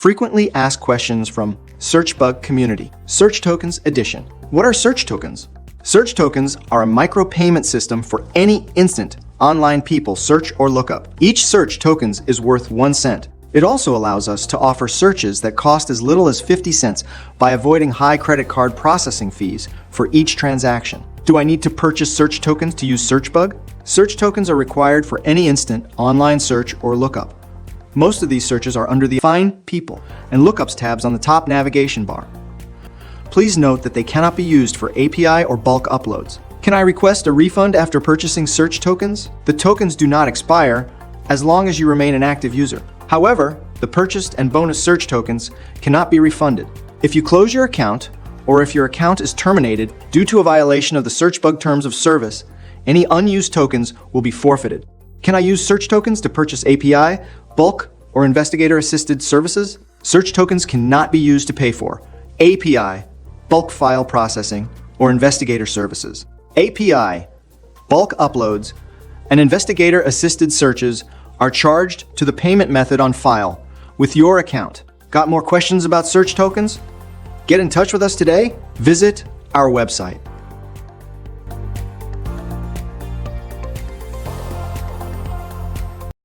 Frequently asked questions from Searchbug community. Search Tokens Edition. What are search tokens? Search tokens are a micropayment system for any instant online people search or lookup. Each search tokens is worth 1 cent. It also allows us to offer searches that cost as little as 50 cents by avoiding high credit card processing fees for each transaction. Do I need to purchase search tokens to use Searchbug? Search tokens are required for any instant online search or lookup. Most of these searches are under the Find People and Lookups tabs on the top navigation bar. Please note that they cannot be used for API or bulk uploads. Can I request a refund after purchasing search tokens? The tokens do not expire as long as you remain an active user. However, the purchased and bonus search tokens cannot be refunded. If you close your account, or if your account is terminated due to a violation of the Searchbug terms of service, any unused tokens will be forfeited. Can I use search tokens to purchase API, bulk, or investigator-assisted services? Search tokens cannot be used to pay for API, bulk file processing, or investigator services. API, bulk uploads, and investigator-assisted searches are charged to the payment method on file with your account. Got more questions about search tokens? Get in touch with us today. Visit our website